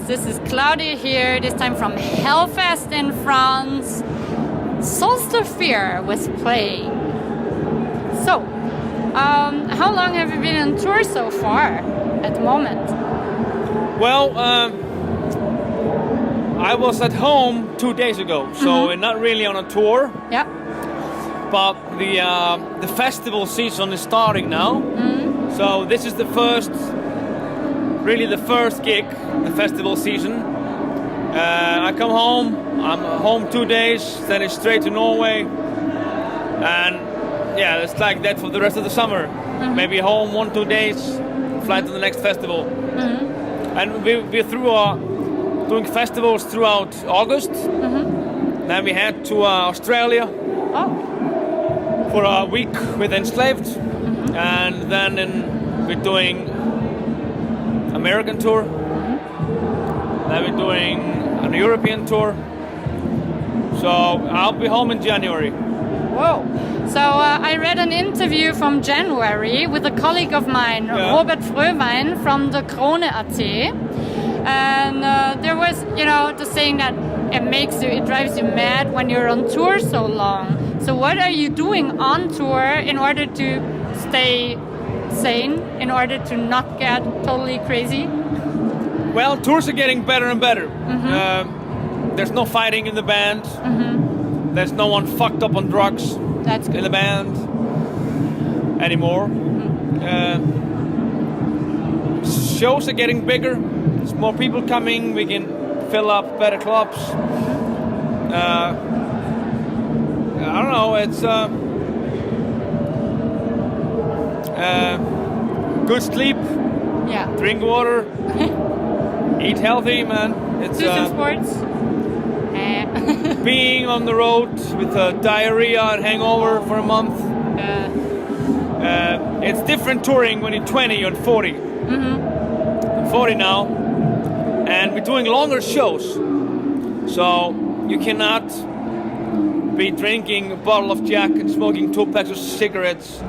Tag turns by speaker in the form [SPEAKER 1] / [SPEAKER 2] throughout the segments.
[SPEAKER 1] This is Claudia here, this time from Hellfest in France. Solstafir was playing. So, how long have you been on tour so far at the moment?
[SPEAKER 2] Well, I was at home 2 days ago, so we're not really on a tour.
[SPEAKER 1] Yeah.
[SPEAKER 2] But the festival season is starting now. So this is the first gig, the festival season. I come home, I'm home 2 days, then it's straight to Norway. And yeah, it's like that for the rest of the summer. Maybe home 1-2 days, fly to the next festival. And we're doing festivals throughout August. Then we head to Australia for a week with Enslaved. And then we're doing American tour. Then we're doing an European tour. So I'll be home in January.
[SPEAKER 1] Whoa. So I read an interview from January with a colleague of mine, Robert Fröwein from the Krone.at. And there was, the saying that it drives you mad when you're on tour so long. So what are you doing on tour in order to stay sane, in order to not get totally crazy?
[SPEAKER 2] Well, tours are getting better and better. There's no fighting in the band. There's no one fucked up on drugs in the band anymore. Shows are getting bigger. There's more people coming. We can fill up better clubs. I don't know. It's good sleep.
[SPEAKER 1] Yeah.
[SPEAKER 2] Drink water. Eat healthy, man. It's
[SPEAKER 1] do some sports.
[SPEAKER 2] Being on the road with diarrhea and hangover for a month. It's different touring when you're 20 or 40. I'm 40 now, and we're doing longer shows. So you cannot be drinking a bottle of Jack and smoking 2 packs of cigarettes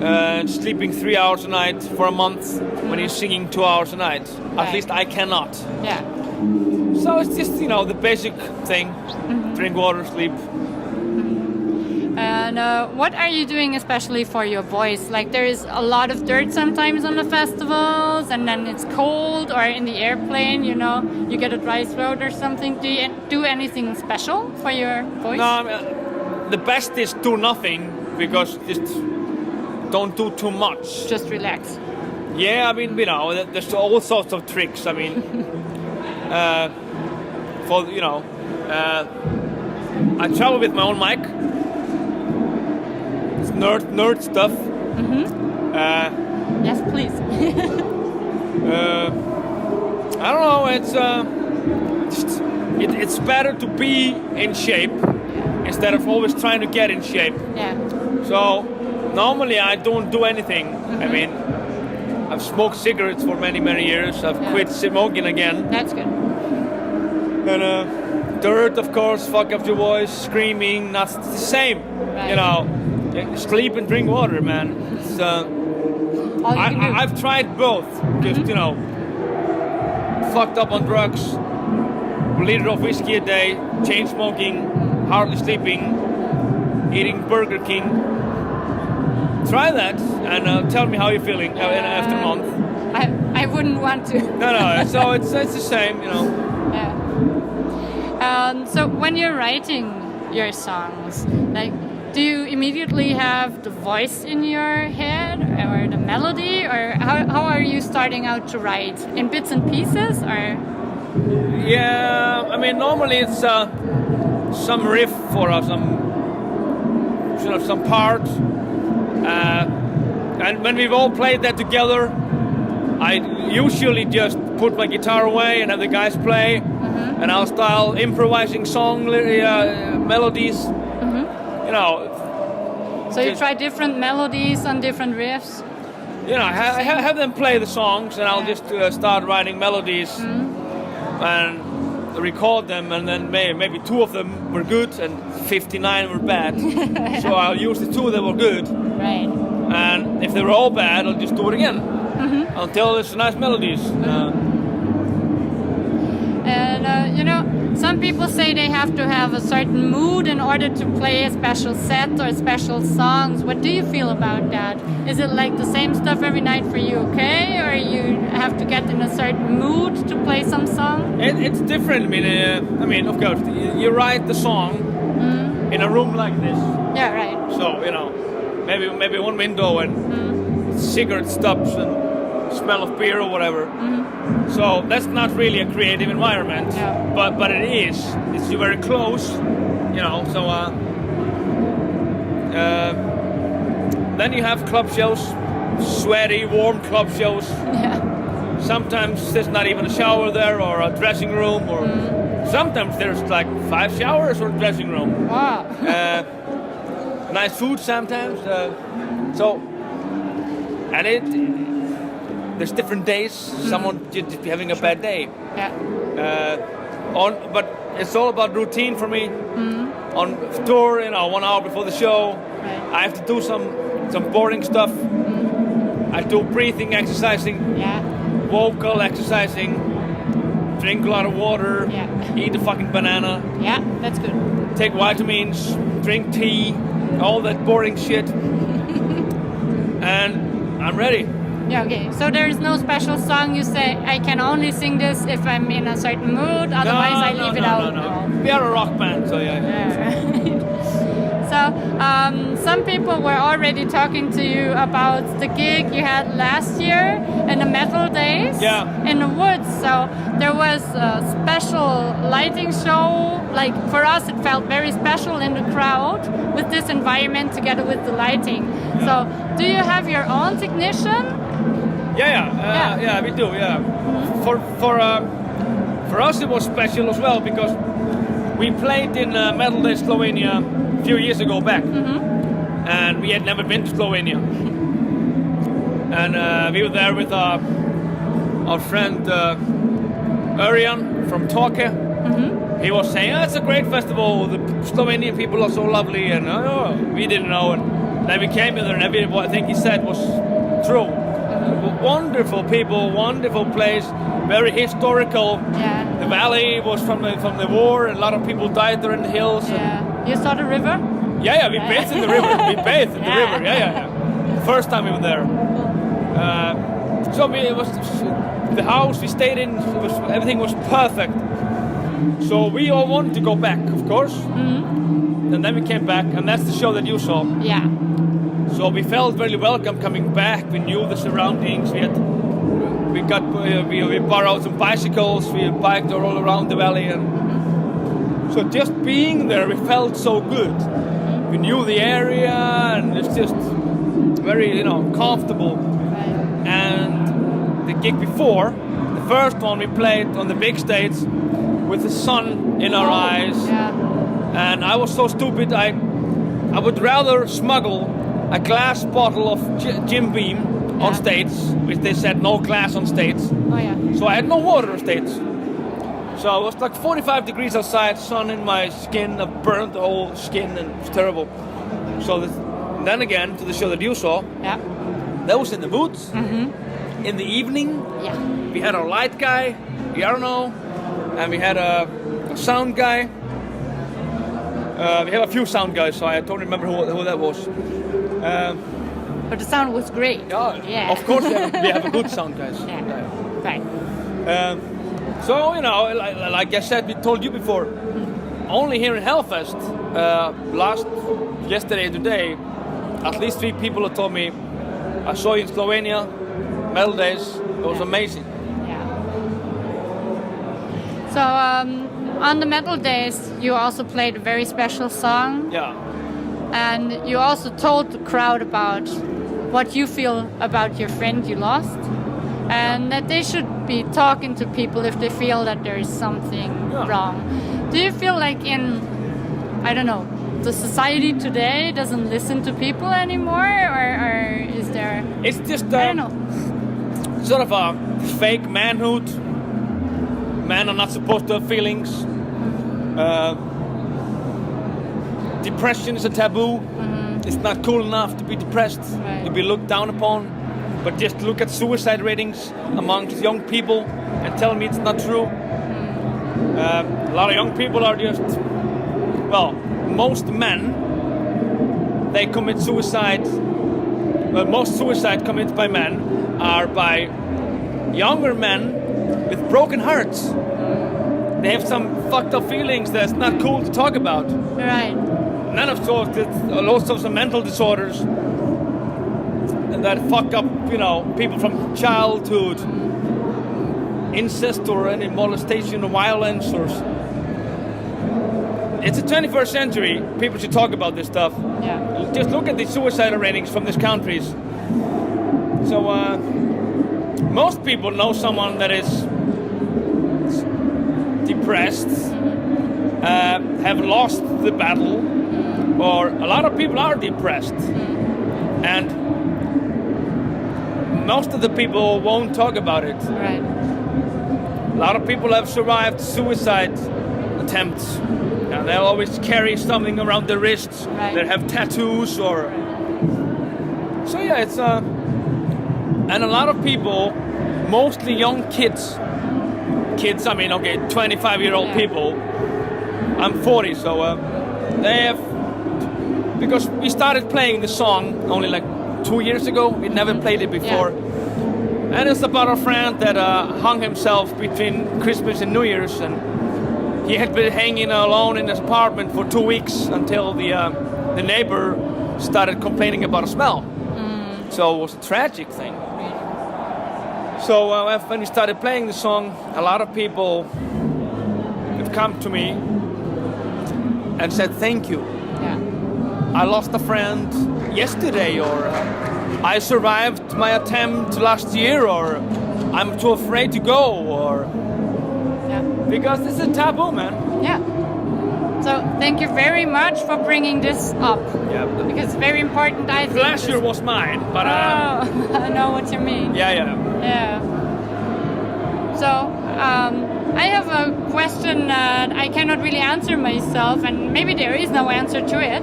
[SPEAKER 2] and sleeping 3 hours a night for a month when you're singing 2 hours a night. At least I cannot.
[SPEAKER 1] Yeah.
[SPEAKER 2] So it's just, the basic thing. Drink water, sleep.
[SPEAKER 1] And what are you doing especially for your voice? Like there is a lot of dirt sometimes on the festivals, and then it's cold, or in the airplane, you get a dry throat or something. Do you do anything special for your voice?
[SPEAKER 2] No, the best is do nothing, because just don't do too much.
[SPEAKER 1] Just relax.
[SPEAKER 2] Yeah, there's all sorts of tricks. I travel with my own mic. It's nerd stuff.
[SPEAKER 1] Yes, please.
[SPEAKER 2] I don't know. It's better to be in shape instead of always trying to get in shape.
[SPEAKER 1] Yeah.
[SPEAKER 2] So normally I don't do anything. I've smoked cigarettes for many years. I've quit smoking again.
[SPEAKER 1] That's good.
[SPEAKER 2] And dirt, of course, fuck up your voice, screaming, that's the same. Right. Sleep and drink water, man. It's, I've tried both. Just, fucked up on drugs, a liter of whiskey a day, chain smoking, hardly sleeping, eating Burger King. Try that and tell me how you're feeling after a month.
[SPEAKER 1] I wouldn't want to.
[SPEAKER 2] No. So it's the same,
[SPEAKER 1] Yeah. So when you're writing your songs, do you immediately have the voice in your head or the melody, or how are you starting out to write? In bits and pieces, or?
[SPEAKER 2] Yeah, normally it's some riff or some part. And when we've all played that together, I usually just put my guitar away and have the guys play, and I'll start improvising melodies.
[SPEAKER 1] So you try different melodies on different riffs?
[SPEAKER 2] Have them play the songs, and I'll just start writing melodies and record them, and then maybe 2 of them were good and 59 were bad. So I'll use the 2 that were good.
[SPEAKER 1] Right.
[SPEAKER 2] And if they were all bad, I'll just do it again until there's nice melodies.
[SPEAKER 1] And you know, some people say they have to have a certain mood in order to play a special set or special songs. What do you feel about that? Is it like the same stuff every night for you, okay? Or you have to get in a certain mood to play some song?
[SPEAKER 2] It's different. I mean, of course, you write the song in a room like this.
[SPEAKER 1] Yeah, right.
[SPEAKER 2] So, you know, maybe one window and cigarette stubs and smell of beer or whatever. So that's not really a creative environment, but it is. It's very close, you know. So then you have club shows, sweaty, warm club shows.
[SPEAKER 1] Yeah.
[SPEAKER 2] Sometimes there's not even a shower there or a dressing room, or sometimes there's like 5 showers or a dressing room.
[SPEAKER 1] Wow.
[SPEAKER 2] Nice food sometimes. There's different days. Someone just having a bad day.
[SPEAKER 1] Yeah.
[SPEAKER 2] But it's all about routine for me. On tour, you know, 1 hour before the show,
[SPEAKER 1] Right.
[SPEAKER 2] I have to do some boring stuff. I do breathing exercising,
[SPEAKER 1] Yeah.
[SPEAKER 2] vocal exercising, drink a lot of water, eat a fucking banana,
[SPEAKER 1] Yeah, that's good.
[SPEAKER 2] take vitamins, drink tea, all that boring shit, and I'm ready.
[SPEAKER 1] Yeah, okay. So there is no special song you say, I can only sing this if I'm in a certain mood, otherwise I leave it out.
[SPEAKER 2] No. We are a rock band, so yeah.
[SPEAKER 1] So some people were already talking to you about the gig you had last year in the Metal Days in the woods. So there was a special lighting show. Like for us, it felt very special in the crowd with this environment together with the lighting. So do you have your own technician?
[SPEAKER 2] Yeah, we do. Yeah, for us it was special as well because we played in Metal Days Slovenia a few years ago back, and we had never been to Slovenia, and we were there with our friend Örjan from Torque. He was saying, "Oh, it's a great festival. The Slovenian people are so lovely," and we didn't know. And then we came in there, and everything I think he said was true. Wonderful people, wonderful place, very historical.
[SPEAKER 1] Yeah.
[SPEAKER 2] The valley was from the war, and a lot of people died there in the hills.
[SPEAKER 1] Yeah. You saw the river?
[SPEAKER 2] Yeah, we bathed in the river. We bathed in the river. Yeah. First time we were there. It was the house we stayed in. Everything was perfect. So we all wanted to go back, of course. And then we came back, and that's the show that you saw.
[SPEAKER 1] Yeah.
[SPEAKER 2] So we felt very welcome coming back. We knew the surroundings. We borrowed some bicycles. We biked all around the valley, and so just being there, we felt so good. We knew the area, and it's just very, comfortable.
[SPEAKER 1] Right.
[SPEAKER 2] And the gig before, the first one, we played on the big stage with the sun in our eyes.
[SPEAKER 1] Yeah.
[SPEAKER 2] And I was so stupid. I would rather smuggle a glass bottle of Jim Beam on stage, which they said no glass on stage.
[SPEAKER 1] Oh yeah.
[SPEAKER 2] So I had no water on stage. So it was like 45 degrees outside, sun in my skin, I burned the whole skin, and it was terrible. So then again, to the show that you saw, that was in the woods, in the evening.
[SPEAKER 1] Yeah.
[SPEAKER 2] We had our light guy, Jarno, and we had a sound guy. We have a few sound guys, so I don't remember who that was.
[SPEAKER 1] But the sound was great.
[SPEAKER 2] Yeah. Of course, we have a good sound guys.
[SPEAKER 1] Yeah. Right.
[SPEAKER 2] So, like I said, we told you before, only here in Hellfest, yesterday and today, at least 3 people have told me, I saw you in Slovenia, Metal Days, it was amazing.
[SPEAKER 1] Yeah. So, on the Metal Days, you also played a very special song.
[SPEAKER 2] Yeah.
[SPEAKER 1] And you also told the crowd about what you feel about your friend you lost. And that they should be talking to people if they feel that there is something wrong. Do you feel like the society today doesn't listen to people anymore? Or is there...
[SPEAKER 2] It's just,
[SPEAKER 1] I don't know.
[SPEAKER 2] Sort of a fake manhood. Men are not supposed to have feelings. Depression is a taboo. It's not cool enough to be depressed, to be looked down upon. But just look at suicide ratings amongst young people and tell me it's not true. A lot of young people are just, well, most men, they commit suicide. Well, most suicide committed by men are by younger men with broken hearts. They have some fucked up feelings that's not cool to talk about.
[SPEAKER 1] Right.
[SPEAKER 2] None of those, lots of some mental disorders and that fuck up, people from childhood, incest or any molestation or violence or. It's the 21st century. People should talk about this stuff.
[SPEAKER 1] Yeah.
[SPEAKER 2] Just look at the suicide ratings from these countries. So most people know someone that is depressed, have lost the battle, or a lot of people are depressed, and most of the people won't talk about it.
[SPEAKER 1] Right.
[SPEAKER 2] A lot of people have survived suicide attempts, and they always carry something around their wrists.
[SPEAKER 1] Right.
[SPEAKER 2] They have tattoos or. So yeah, it's and a lot of people, mostly young kids. I mean, 25-year-old people. I'm 40, so they have, because we started playing the song only like 2 years ago. We never played it before. Yeah. And it's about a friend that hung himself between Christmas and New Year's, and he had been hanging alone in his apartment for 2 weeks until the neighbor started complaining about a smell. So it was a tragic thing. So when we started playing the song, a lot of people have come to me and said thank you.
[SPEAKER 1] Yeah.
[SPEAKER 2] I lost a friend yesterday, or I survived my attempt last year, or I'm too afraid to go, or because this is a taboo, man.
[SPEAKER 1] Yeah. So thank you very much for bringing this up.
[SPEAKER 2] Yeah.
[SPEAKER 1] Because it's very important, I think.
[SPEAKER 2] The pleasure was mine, but
[SPEAKER 1] I know what you mean.
[SPEAKER 2] Yeah.
[SPEAKER 1] So I have a question that I cannot really answer myself, and maybe there is no answer to it.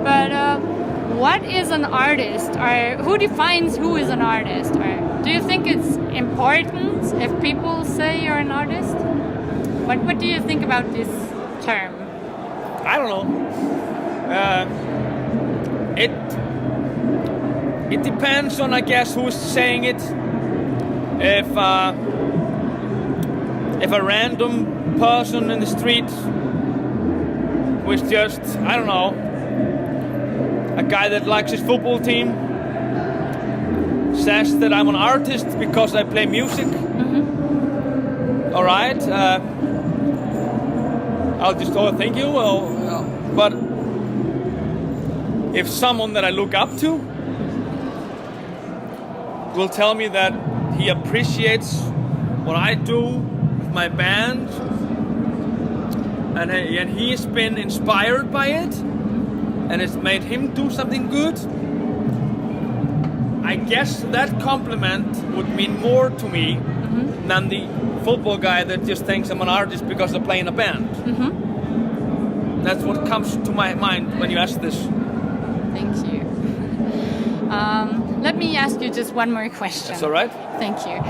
[SPEAKER 1] But what is an artist, or who defines who is an artist? Or do you think it's important if people say you're an artist? What do you think about this term?
[SPEAKER 2] I don't know. It depends on, I guess, who's saying it. If a random person in the street who is just, I don't know, a guy that likes his football team says that I'm an artist because I play music, all right, I'll just thank you. But if someone that I look up to will tell me that he appreciates what I do with my band, and he's been inspired by it, and it's made him do something good, I guess that compliment would mean more to me than the football guy that just thinks I'm an artist because I play in a band. That's what comes to my mind when you ask this.
[SPEAKER 1] Thank you. Let me ask you just one more question.
[SPEAKER 2] That's all right.
[SPEAKER 1] Thank you.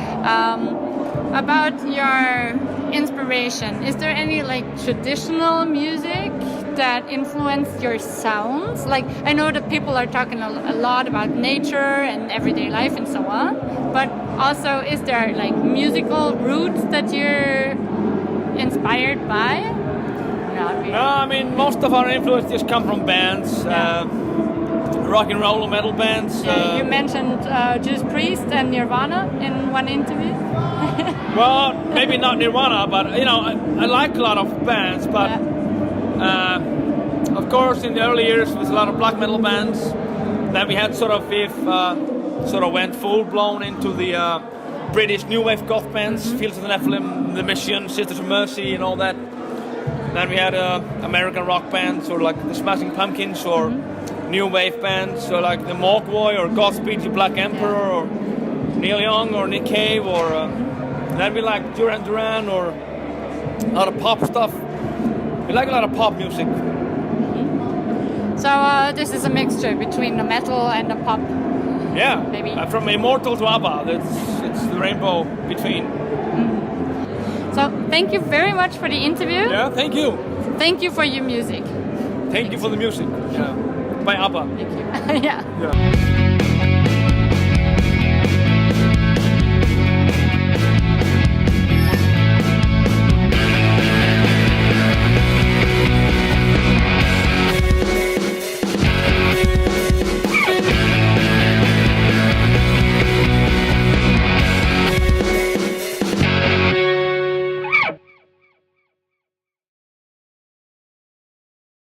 [SPEAKER 1] About your inspiration, is there any traditional music that influenced your sounds? I know that people are talking a lot about nature and everyday life and so on, but also is there musical roots that you're inspired by? Not really.
[SPEAKER 2] No, I mean most of our influences come from bands. Rock and roll or metal bands.
[SPEAKER 1] You mentioned Judas Priest and Nirvana in one interview.
[SPEAKER 2] Well, maybe not Nirvana, but I like a lot of bands. But of course, in the early years, there was a lot of black metal bands. Then we had sort of went full blown into the British new wave goth bands, Fields of the Nephilim, The Mission, Sisters of Mercy, and all that. Then we had American rock bands, or like the Smashing Pumpkins, or new wave bands, so like the Mogwai or Godspeed You Black Emperor, or Neil Young or Nick Cave, or then we like Duran Duran, or a lot of pop stuff. We like a lot of pop music.
[SPEAKER 1] So this is a mixture between the metal and the pop.
[SPEAKER 2] Yeah,
[SPEAKER 1] maybe.
[SPEAKER 2] From Immortal to Abert, it's the rainbow between.
[SPEAKER 1] So thank you very much for the interview.
[SPEAKER 2] Yeah, thank you.
[SPEAKER 1] Thank you for your music.
[SPEAKER 2] Thank you for the music. Yeah. By Abert.
[SPEAKER 1] Thank you. Yeah.
[SPEAKER 2] Yeah.